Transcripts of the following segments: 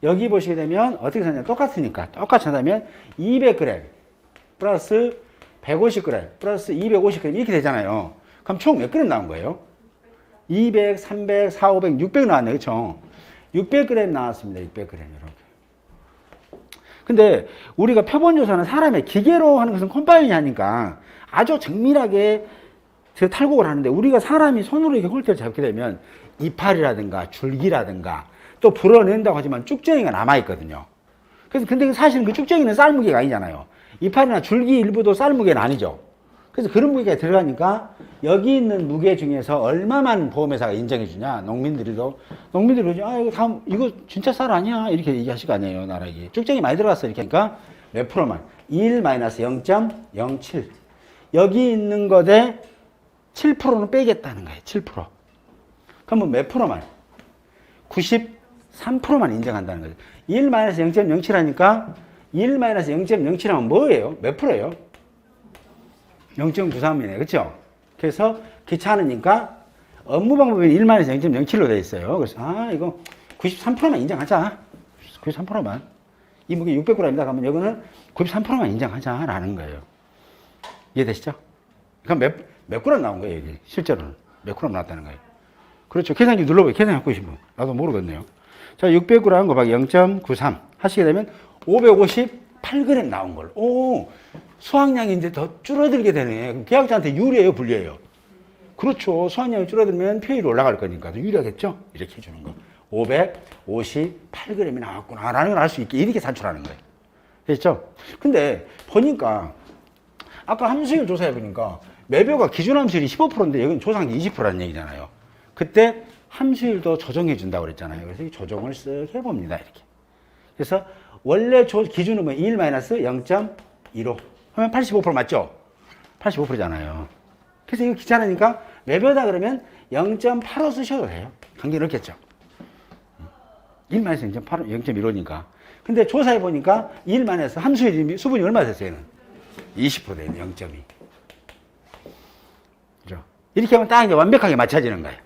여기 보시게 되면 어떻게 되냐 똑같으니까 똑같이 한다면 200g 플러스 150g 플러스 250g 이렇게 되잖아요. 그럼 총 몇 g 나온 거예요? 200, 300, 4, 500, 600 나왔네요. 그렇죠? 600g 나왔습니다. 600g 이렇게. 근데 우리가 표본조사는 사람의 기계로 하는 것은 컴파일링이 하니까 아주 정밀하게 탈곡을 하는데 우리가 사람이 손으로 이렇게 홀대를 잡게 되면 이파리라든가 줄기라든가 또 불어낸다고 하지만 쭉정이가 남아있거든요. 그래서 근데 사실은 그 쭉정이는 쌀 무게가 아니잖아요. 이파리나 줄기 일부도 쌀 무게는 아니죠. 그래서 그런 무게가 들어가니까 여기 있는 무게 중에서 얼마만 보험회사가 인정해 주냐. 농민들이 그러죠. 아, 이거 진짜 쌀 아니야. 이렇게 얘기하실 거 아니에요. 나라기. 쭉정이 많이 들어갔어. 이렇게 하니까 몇 프로만? 1-0.07. 여기 있는 것에 7%는 빼겠다는 거예요. 7%. 그러면 몇 프로만? 93%만 인정한다는 거죠. 1-0.07 하니까 1-0.07 하면 뭐예요? 몇 프로예요? 0.93이네. 그렇죠? 그래서 귀찮으니까 업무 방법이 1-0.07로 되어 있어요. 그래서 이거 93%만 인정하자. 93%만. 이 무게 600g이다 그러면 여기는 93%만 인정하자라는 거예요. 이해되시죠? 그럼 몇 g 나온 거예요, 여기? 실제로는. 몇 g 나왔다는 거예요. 그렇죠. 계산기 눌러보세요. 계산해갖고 싶으면. 나도 모르겠네요. 자, 600g 곱하기 0.93 하시게 되면 558g 나온 걸. 오, 수확량이 이제 더 줄어들게 되네. 그럼 계약자한테 유리해요, 불리해요? 그렇죠. 수확량이 줄어들면 효율이 올라갈 거니까 더 유리하겠죠? 이렇게 해주는 거. 558g이 나왔구나. 라는 걸 알 수 있게 이렇게 산출하는 거예요. 됐죠? 근데 보니까 아까 함수율 조사해보니까 매벼가 기준 함수율이 15%인데 여기는 조사한 게 20%라는 얘기잖아요. 그때 함수율도 조정해 준다고 그랬잖아요. 그래서 이 조정을 쓱 해봅니다. 이렇게. 그래서 원래 기준은 1-0.15 하면 85% 맞죠? 85%잖아요. 그래서 이거 귀찮으니까 매벼다 그러면 0.85 쓰셔도 돼요. 관계는 없겠죠. 1-0.8, 0.15니까. 근데 조사해 보니까 1-에서 함수율이 수분이 얼마 됐어요? 20% 돼요. 0.2. 그죠? 이렇게 하면 딱 이제 완벽하게 맞춰지는 거예요.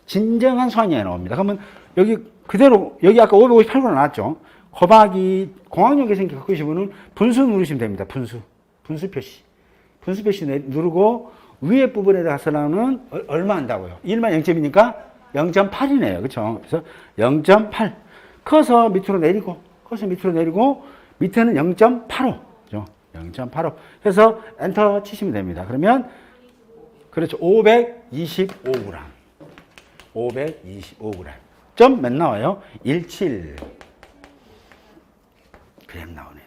진정한 수확량이 나옵니다. 그러면 여기 그대로 여기 아까 558g 나왔죠? 곱하기 공학용 계산기 갖고 계신 분은 분수 누르시면 됩니다. 분수 표시. 분수 표시 누르고 위에 부분에 가서는 얼마 한다고요? 1-0.2니까 0.8이네요. 그렇죠? 그래서 0.8 커서 밑으로 내리고 밑에는 0.85. 그죠? 0.85. 해서 엔터 치시면 됩니다. 그러면 그렇죠. 525g. 525g. 점 몇 나와요? 17g 나오네요.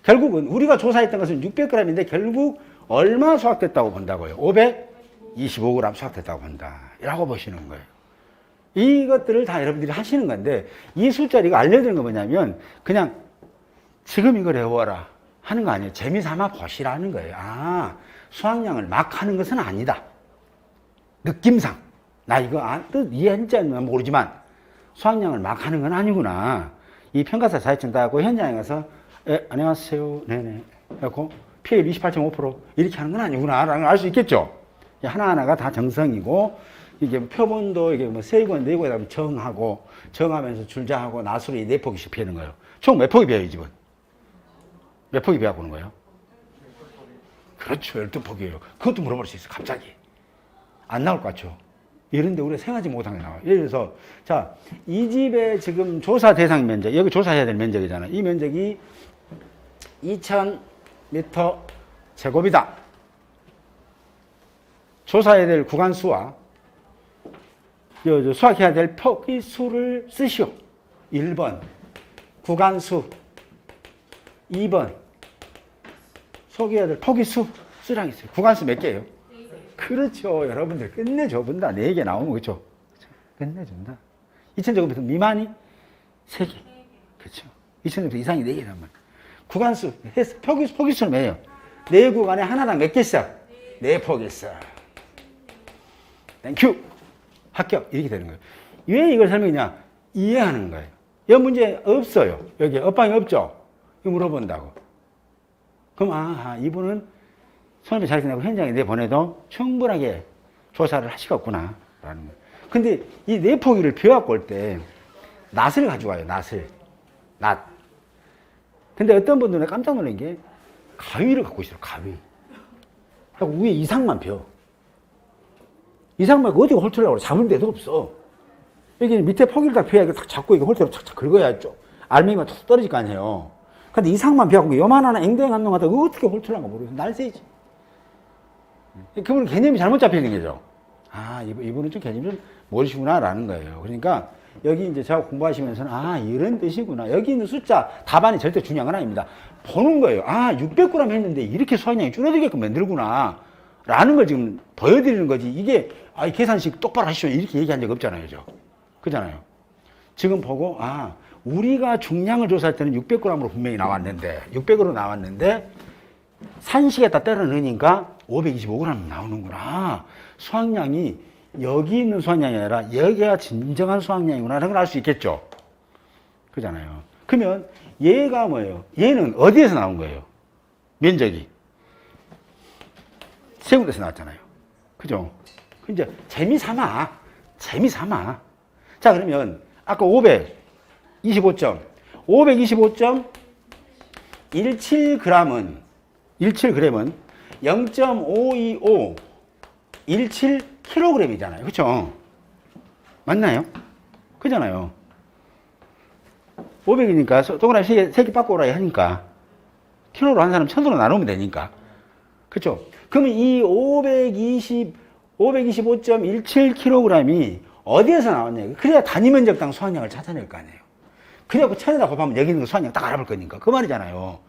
결국은 우리가 조사했던 것은 600g인데 결국 얼마 수확됐다고 본다고요? 525g 수확됐다고 본다. 라고 보시는 거예요. 이것들을 다 여러분들이 하시는 건데 이 숫자를 이거 알려드리는 건 뭐냐면 그냥 지금 이걸 외워라 하는 거 아니에요. 재미삼아 보시라는 거예요. 수확량을 막 하는 것은 아니다. 느낌상 나 이거 뜻 이해했는지 모르지만 수확량을 막 하는 건 아니구나. 이 평가사 자격증 따고 현장에 가서 안녕하세요. 네네. 그래갖고 PL 28.5% 이렇게 하는 건 아니구나 라는 걸 알 수 있겠죠. 하나하나가 다 정성이고 이게 표본도 이게 뭐 세권, 네권에다 정하면서 줄자하고 나수로 이 4폭씩 피는 거예요. 총 몇 폭이 비어요, 이 집은? 몇 폭이 비어갖고 오는 거예요? 그렇죠. 12폭이에요. 그것도 물어볼 수 있어요, 갑자기. 안 나올 것 같죠? 이런데 우리가 생각하지 못한 게 나와요. 예를 들어서, 자, 이 집의 지금 조사 대상 면적, 여기 조사해야 될 면적이잖아요. 이 면적이 2000m 제곱이다. 조사해야 될 구간 수와 수확해야 될 폭의 수를 쓰시오. 1번 구간 수, 2번 소개해야 될 폭의 수 쓰라고 있어요. 구간 수 몇 개예요? 그렇죠. 여러분들 끝내줘본다. 4개 나오면 그렇죠. 끝내준다. 2000제곱미터 미만이 3개. 그렇죠. 2000제곱미터 이상이 4개란 말이에요. 구간수, 폭의 수는 뭐예요? 4구간에 하나당 몇 개 있어? 4폭 있어. 땡큐. 합격. 이렇게 되는 거예요. 왜 이걸 설명했냐? 이해하는 거예요. 이 문제 없어요. 여기 업방이 없죠? 이거 물어본다고. 그럼 이분은 손님이 잘 지내고 현장에 내보내도 충분하게 조사를 하시겠구나 라는 거예요. 근데 이 4포기를 비워갖고 올 때 낫을 가져와요. 낫을. 낮. 근데 어떤 분들은 깜짝 놀란 게 가위를 갖고 있어요. 가위. 그리고 위에 이상만 펴. 이상만 어디가 홀틀라고 그래. 잡을 데도 없어. 여기 밑에 포기를 딱 펴야 딱 잡고 이거 홀틀로 착착 긁어야 죠. 알맹이가 툭 떨어질 거 아니에요. 근데 이상만 펴갖고 요만한 앵댕한 놈 갖다 어떻게 홀틀라고 모르겠어. 날새지. 그분 개념이 잘못 잡히는 거죠. 아, 이분은 좀 개념이 좀 모르시구나라는 거예요. 그러니까 여기 이제 제가 공부하시면서는 아, 이런 뜻이구나. 여기 있는 숫자, 답안이 절대 중요한 건 아닙니다. 보는 거예요. 아, 600g 했는데 이렇게 수확량이 줄어들게끔 만들구나. 라는 걸 지금 보여드리는 거지. 이게, 아, 계산식 똑바로 하시오. 이렇게 얘기한 적 없잖아요. 저. 그잖아요. 지금 보고, 아, 우리가 중량을 조사할 때는 600g으로 분명히 나왔는데, 600으로 나왔는데, 산식에다 때려 넣으니까 525g 나오는구나. 수확량이 여기 있는 수확량이 아니라 여기가 진정한 수확량이구나. 라는 걸 알 수 있겠죠. 그잖아요. 그러면 얘가 뭐예요? 얘는 어디에서 나온 거예요? 면적이. 세 군데서 나왔잖아요. 그죠? 이제 재미삼아. 자, 그러면 아까 525.17g은 0.525 17kg이잖아요. 그렇죠? 맞나요? 그잖아요. 500이니까 동그라미 3개 바꿔오라 하니까 킬로로 한 사람 1000으로 나누면 되니까. 그렇죠? 그러면 이 525.17kg이 어디에서 나왔냐? 그래야 단위 면적당 수확량을 찾아낼 거 아니에요. 그래갖고 1000에다 곱하면 여기 있는 거 수확량 딱 알아볼 거니까. 그 말이잖아요.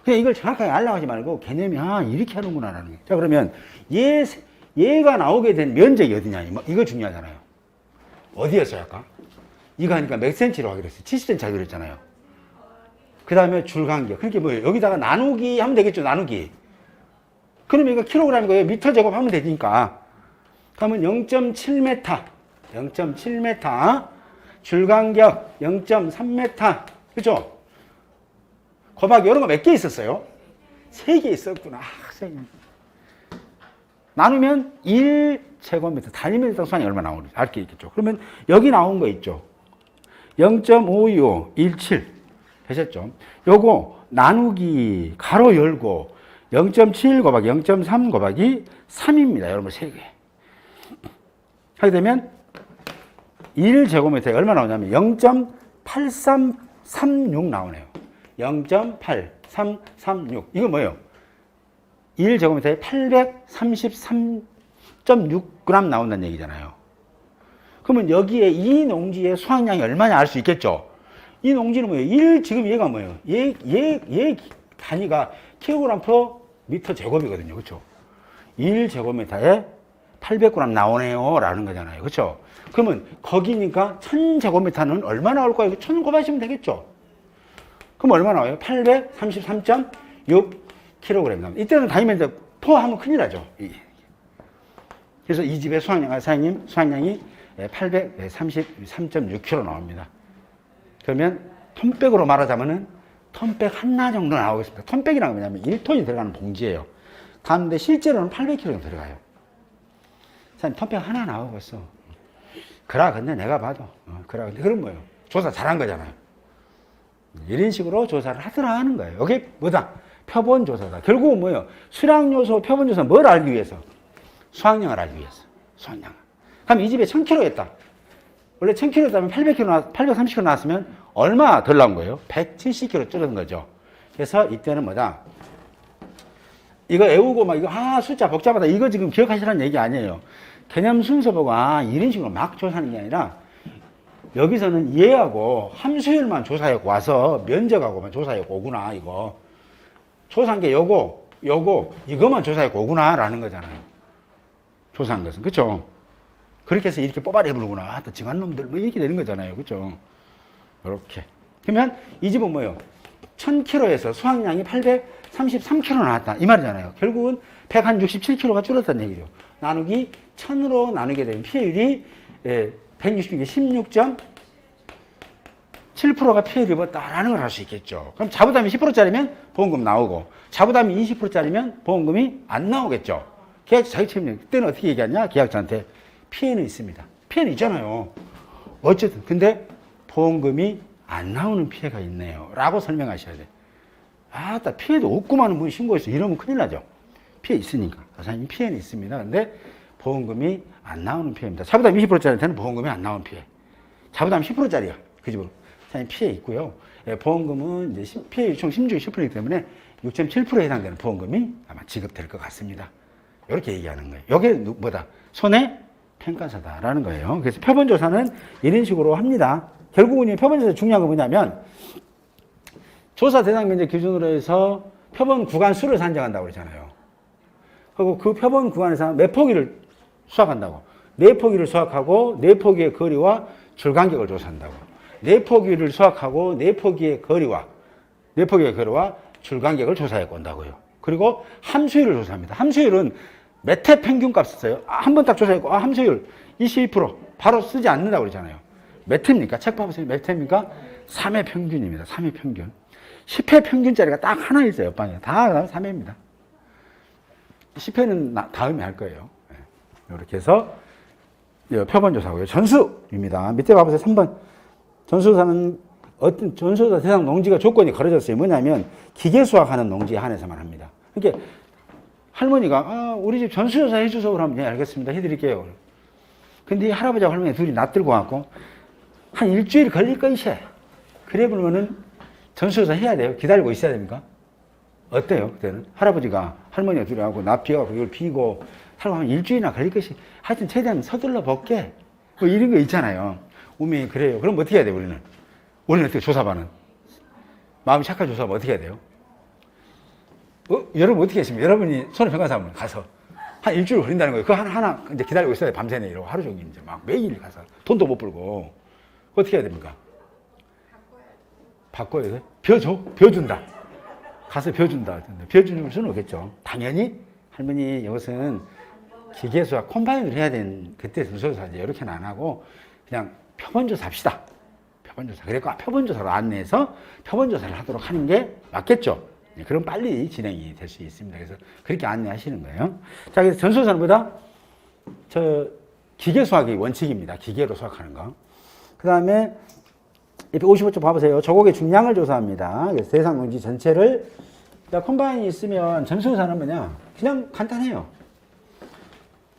그냥 이걸 정확하게 알려고 하지 말고 개념이 이렇게 하는구나라는 거예요. 자, 그러면 얘가 나오게 된 면적이 어디냐? 이거 중요하잖아요. 어디였어요, 아까? 이거 하니까 몇 센치로 하기로 했어요? 70cm 하기로 했잖아요. 그 다음에 줄간격. 그렇게 뭐예요? 여기다가 나누기 하면 되겠죠, 나누기. 그러면 이거 킬로그램이고요. 미터 제곱 하면 되니까. 그러면 0.7m. 줄간격 0.3m. 그죠? 곱하기 이런 거 몇 개 있었어요? 3개 있었구나. 나누면 1제곱미터. 단위미터 수량이 얼마 나오는지 알 게 있겠죠. 그러면 여기 나온 거 있죠. 0.525, 17. 되셨죠? 요거 나누기 가로 열고 0.7 곱하기 0.3 곱하기 3입니다. 여러분 3개. 하게 되면 1제곱미터에 얼마 나오냐면 0.8336 나오네요. 0.8336. 이거 뭐예요? 1제곱미터에 833.6g 나온다는 얘기잖아요. 그러면 여기에 이 농지의 수확량이 얼마냐 알 수 있겠죠? 이 농지는 뭐예요? 지금 얘가 뭐예요? 얘 단위가 킬로그램 퍼 미터 제곱이거든요. 그렇죠? 1제곱미터에 800g 나오네요. 라는 거잖아요. 그렇죠? 그러면 거기니까 1000제곱미터는 얼마 나올까요? 1000 곱하시면 되겠죠? 그럼 얼마 나와요? 833.6kg 나옵니다. 이때는 단위면적 포함하면 큰일 나죠. 그래서 이 집의 사장님 수확량이 833.6kg 나옵니다. 그러면 톤백으로 말하자면은 톤백 하나 정도 나오겠습니다. 톤백이라는 건 뭐냐면 1톤이 들어가는 봉지예요. 다른데 실제로는 800kg 정도 들어가요. 사장님 톤백 하나 나오겠어. 그라 근데 내가 봐도 그라 근데 그럼 뭐예요? 조사 잘한 거잖아요. 이런 식으로 조사를 하더라 하는 거예요. 이게 뭐다? 표본 조사다. 결국은 뭐예요? 수량 요소, 표본 조사 뭘 알기 위해서? 수확량을 알기 위해서. 수확량. 그럼 이 집에 1000kg였다. 원래 1000kg였다면 830kg 나왔으면 얼마 덜 나온 거예요? 170kg 줄어든 거죠. 그래서 이때는 뭐다? 이거 외우고 막 이거 숫자 복잡하다. 이거 지금 기억하시라는 얘기 아니에요. 개념 순서 보고 이런 식으로 막 조사하는 게 아니라 여기서는 얘하고 함수율만 조사하고 와서 면적하고만 조사하고 오구나 이거. 조사한 게 이거만 조사하고 오구나 라는 거잖아요. 조사한 것은. 그쵸? 그렇게 해서 이렇게 뽑아내보는구나. 또 징한 놈들 뭐 이렇게 되는 거잖아요. 그쵸? 이렇게. 그러면 이 집은 뭐예요? 1000kg에서 수확량이 833kg 나왔다. 이 말이잖아요. 결국은 167kg가 줄었다는 얘기죠. 나누기 1000으로 나누게 되면 피해율이 160이 16.7%가 피해를 입었다라는 걸 알 수 있겠죠. 그럼 자부담이 10%짜리면 보험금 나오고 자부담이 20%짜리면 보험금이 안 나오겠죠. 계약자 자기 책임력. 그때는 어떻게 얘기하냐? 계약자한테 피해는 있습니다. 피해는 있잖아요. 어쨌든 근데 보험금이 안 나오는 피해가 있네요. 라고 설명하셔야 돼요. 아따, 피해도 없구만 하는 분이 신고했어. 이러면 큰일 나죠. 피해 있으니까. 사장님 피해는 있습니다. 근데 보험금이 안 나오는 피해입니다. 자부담 20%짜리한테는 보험금이 안 나오는 피해. 자부담 10%짜리야. 그 집으로. 사장님 피해 있고요. 예, 보험금은 이제 피해 유총 심중이 10%이기 때문에 6.7%에 해당되는 보험금이 아마 지급될 것 같습니다. 이렇게 얘기하는 거예요. 이게 뭐다? 손해 평가서다라는 거예요. 그래서 표본조사는 이런 식으로 합니다. 결국은 이 표본조사 중요한 건 뭐냐면 조사 대상 면적 기준으로 해서 표본 구간 수를 산정한다고 그러잖아요. 그리고 그 표본 구간에서 몇 포기를 수확한다고. 네 포기를 수확하고 네 포기의 거리와 줄간격을 조사한다고. 네 포기를 수확하고 네 포기의 거리와 줄간격을 조사해 온다고요. 그리고 함수율을 조사합니다. 함수율은 몇 회 평균값 써요. 한 번 딱 조사했고 함수율 22% 바로 쓰지 않는다고 그러잖아요. 몇 회입니까? 책 봐보세요. 몇 회입니까? 3회 평균입니다. 3회 평균. 10회 평균짜리가 딱 하나 있어요. 옆방에. 다 3회입니다. 10회는 다음에 할 거예요. 이렇게 해서 표본조사고요. 전수입니다. 밑에 봐보세요. 3번. 전수조사는 어떤 전수조사 대상 농지가 조건이 걸어졌어요. 뭐냐면 기계 수확하는 농지에 한해서만 합니다. 그러니까 할머니가 우리 집 전수조사 해주소 그러면 네 알겠습니다. 해드릴게요. 근데 이 할아버지하고 할머니 둘이 낯들고 갖고 한 일주일 걸릴 것이야. 그래 그러면은 전수조사 해야 돼요. 기다리고 있어야 됩니까? 어때요? 그때는 할아버지가 할머니가 둘이 하고 나 비워갖고 이걸 비고 살고 하면 일주일이나 걸릴 것이 하여튼 최대한 서둘러 볼게. 뭐 이런 거 있잖아요. 우미 그래요. 그럼 어떻게 해야 돼요? 우리는 어떻게 조사반은 마음이 착한 조사반 어떻게 해야 돼요? 여러분 어떻게 했습니까? 여러분이 손해평가사무소 가서 한 일주일 걸린다는 거예요. 그거 하나 이제 기다리고 있어야 돼. 밤새내 이러고 하루 종일 이제 막 매일 가서 돈도 못 벌고 어떻게 해야 됩니까? 바꿔야 돼? 벼준다. 가서 벼준다. 벼줄 수는 없겠죠. 당연히 할머니 이것은 기계수와 콤바인을 해야 되는 그때 전수조사지 이렇게는 안 하고 그냥 표본조사 합시다. 표본조사. 그러니까 표본조사로 안내해서 표본조사를 하도록 하는 게 맞겠죠. 그럼 빨리 진행이 될 수 있습니다. 그래서 그렇게 안내하시는 거예요. 자, 그래서 전수조사는 뭐다? 기계 수확이 원칙입니다. 기계로 수확하는 거. 그 다음에 55쪽 봐보세요. 조곡의 중량을 조사합니다. 그래서 대상 농지 전체를 콤바인이 있으면 전수조사는 뭐냐? 그냥 간단해요.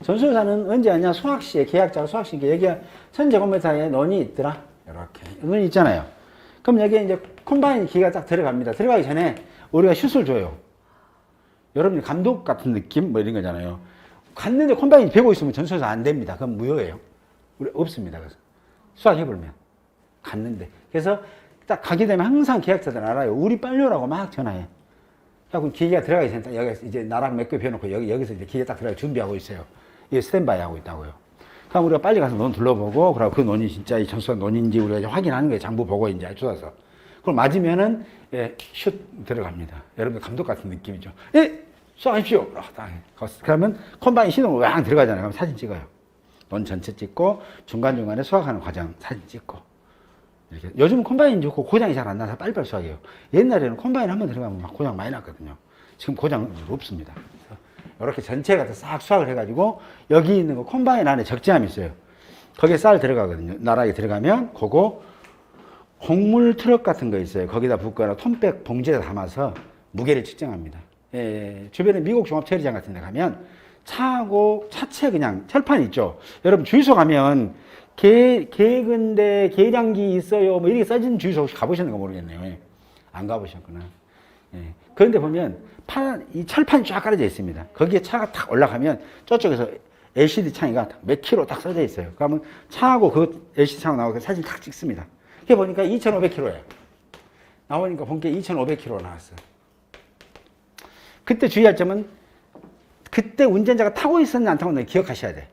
전수조사는 언제 하냐? 수확시에 계약자가 수확시에 여기가 1000제곱미터에 논이 있더라. 이렇게 논이 있잖아요. 그럼 여기에 이제 콤바인 기계가 딱 들어갑니다. 들어가기 전에 우리가 슛을 줘요. 여러분이 감독 같은 느낌 뭐 이런 거잖아요. 갔는데 콤바인이 배고 있으면 전수조사 안 됩니다. 그럼 무효예요. 우리 없습니다. 그래서 수확해보면 갔는데 그래서 딱 가게 되면 항상 계약자들은 알아요. 우리 빨려라고 막 전화해. 그럼 기계가 들어가기 전에 여기 이제 나랑 몇 개 비워놓고 여기서 이제 기계 딱 들어가 준비하고 있어요. 이게 스탠바이 하고 있다고요. 그럼 우리가 빨리 가서 논 둘러보고, 그리고 그 논이 진짜 이 전수한 논인지 우리가 이제 확인하는 거예요. 장부 보고 이제 조사서. 그걸 맞으면은, 예, 슛 들어갑니다. 여러분들 감독 같은 느낌이죠. 예, 수확하십시오. 그러면 콤바인 시동을 왕 들어가잖아요. 그럼 사진 찍어요. 논 전체 찍고, 중간중간에 수확하는 과정 사진 찍고. 이렇게. 요즘은 콤바인 좋고 고장이 잘 안 나서 빨리빨리 수확해요. 옛날에는 콤바인 한번 들어가면 막 고장 많이 났거든요. 지금 고장은 없습니다. 이렇게 전체가 싹 수확을 해가지고 여기 있는 거 콤바인 안에 적재함이 있어요. 거기에 쌀 들어가거든요. 나락에 들어가면 그거 곡물 트럭 같은 거 있어요. 거기다 붓거나 톤백 봉지에 담아서 무게를 측정합니다. 예, 주변에 미국 종합처리장 같은 데 가면 차하고 차체 그냥 철판 있죠. 여러분 주유소 가면 개근대 계량기 있어요. 뭐 이렇게 써진 주유소 혹시 가보셨는가 모르겠네요. 예. 안 가보셨구나. 예. 그런데 보면 이 철판이 쫙 깔아져 있습니다. 거기에 차가 탁 올라가면 저쪽에서 LCD 창이가 몇 킬로 딱 써져 있어요. 그러면 차하고 그 LCD 창 나오고 사진 탁 찍습니다. 그게 보니까 2,500km예요. 나오니까 본게 2,500km 나왔어요. 그때 주의할 점은 그때 운전자가 타고 있었나 안 타고 있나 기억하셔야 돼.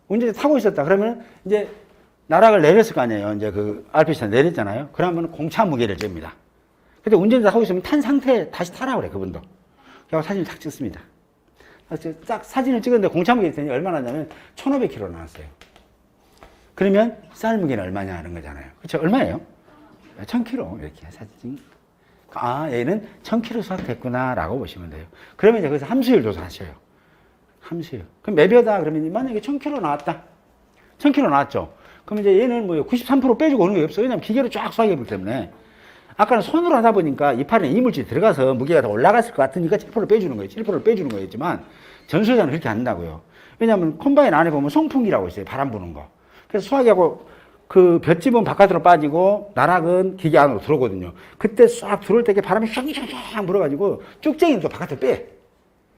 운전자 타고 있었다. 그러면 이제 나락을 내렸을 거 아니에요. 이제 그 RPC에서 내렸잖아요. 그러면 공차 무게를 잽니다. 근데 운전자 타고 있으면 탄 상태에 다시 타라 그래, 그분도. 그래서 사진을 딱 찍습니다. 딱 사진을 찍었는데 공차 무게 했더니 얼마나 나냐면 1,500kg 나왔어요. 그러면 쌀 무게는 얼마냐 하는 거잖아요. 그렇죠? 얼마예요? 1,000kg. 이렇게 사진. 아, 얘는 1,000kg 수확됐구나 라고 보시면 돼요. 그러면 이제 거기서 함수율 조사하셔요. 함수율. 그럼 몇 벼다 그러면 만약에 1,000kg 나왔다. 1,000kg 나왔죠. 그럼 이제 얘는 뭐 93% 빼주고 오는 게 없어요. 왜냐면 기계로 쫙 수학해 보기 때문에. 아까는 손으로 하다 보니까 이파리에 이물질이 들어가서 무게가 더 올라갔을 것 같으니까 7%를 빼주는 거예요. 7%를 빼주는 거였지만 전수자는 그렇게 안 한다고요. 왜냐하면 콤바인 안에 보면 송풍기라고 있어요. 바람 부는 거. 그래서 수학하고 그 볏짚은 바깥으로 빠지고 나락은 기계 안으로 들어오거든요. 그때 싹 들어올 때 바람이 샹샹샹 불어가지고 쭉쟁이는 또 바깥으로 빼.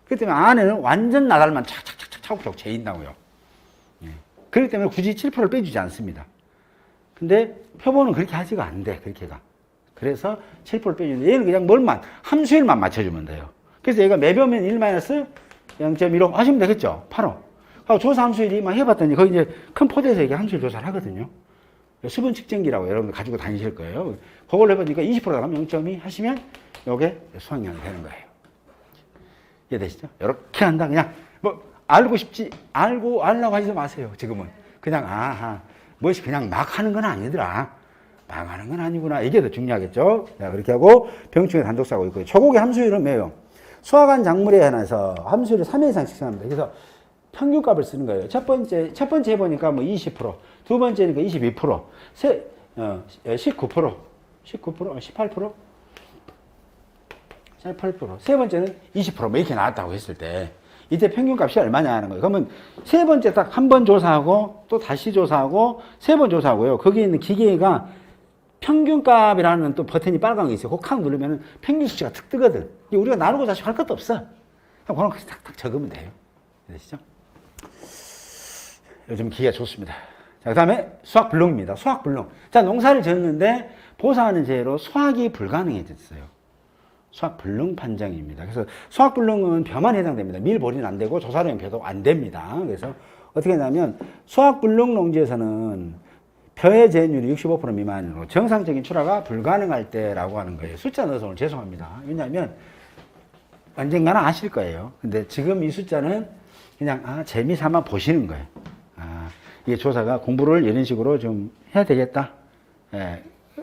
그렇기 때문에 안에는 완전 나달만 착착착착 차곡차곡 재인다고요. 예. 그렇기 때문에 굳이 7%를 빼주지 않습니다. 근데 표본은 그렇게 하지가 않대, 그렇게가. 그래서 7%를 빼주는데 얘는 그냥 뭘만, 함수일만 맞춰주면 돼요. 그래서 얘가 매변면 1-0.15 하시면 되겠죠? 8호. 하고 조사 함수일이만 해봤더니 거기 이제 큰 포대에서 이게 함수일 조사를 하거든요. 수분 측정기라고 여러분들 가지고 다니실 거예요. 그걸 해보니까 20%가 가면 0.2 하시면 요게 수학량이 되는 거예요. 이해되시죠? 이렇게 한다. 그냥 뭐 알고 싶지, 알려고 하지 마세요. 지금은. 그냥, 아하. 무엇이 그냥 막 하는 건 아니더라. 막 하는 건 아니구나. 이게 더 중요하겠죠? 자, 그렇게 하고 병충해 단독사고 있고요. 초곡의 함수율은 뭐예요? 수학한 작물에 한해서 함수율을 3회 이상 측정합니다. 그래서 평균값을 쓰는 거예요. 첫 번째 해보니까 뭐 20%, 두 번째니까 22%, 19%, 18%, 세 번째는 20%뭐 이렇게 나왔다고 했을 때 이때 평균값이 얼마냐 하는 거예요. 그러면 세 번째 딱 한 번 조사하고 또 다시 조사하고 세 번 조사하고요. 거기에 있는 기계가 평균값이라는 또 버튼이 빨간 게 있어요. 그거 누르면 평균 수치가 툭 뜨거든. 우리가 나누고 다시 할 것도 없어. 그런 거 탁탁 적으면 돼요. 되시죠? 요즘 기계가 좋습니다. 자, 그 다음에 수학 불능입니다. 수학 불능. 자, 농사를 지었는데 보상하는 재해로 수학이 불가능해졌어요. 수학 불능 판정입니다. 그래서 수학 불능은 벼만 해당됩니다. 밀, 보리는 안 되고 조사료용 벼도 안 됩니다. 그래서 어떻게 하냐면 수학 불능 농지에서는 벼의 재현율이 65% 미만으로 정상적인 출하가 불가능할 때라고 하는 거예요. 숫자 넣어서 오늘 죄송합니다. 왜냐하면 언젠가는 아실 거예요. 근데 지금 이 숫자는 그냥 재미삼아 보시는 거예요. 이게 조사가 공부를 이런 식으로 좀 해야 되겠다.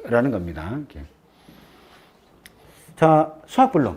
라는 겁니다. 이렇게. 자, 수학 불능.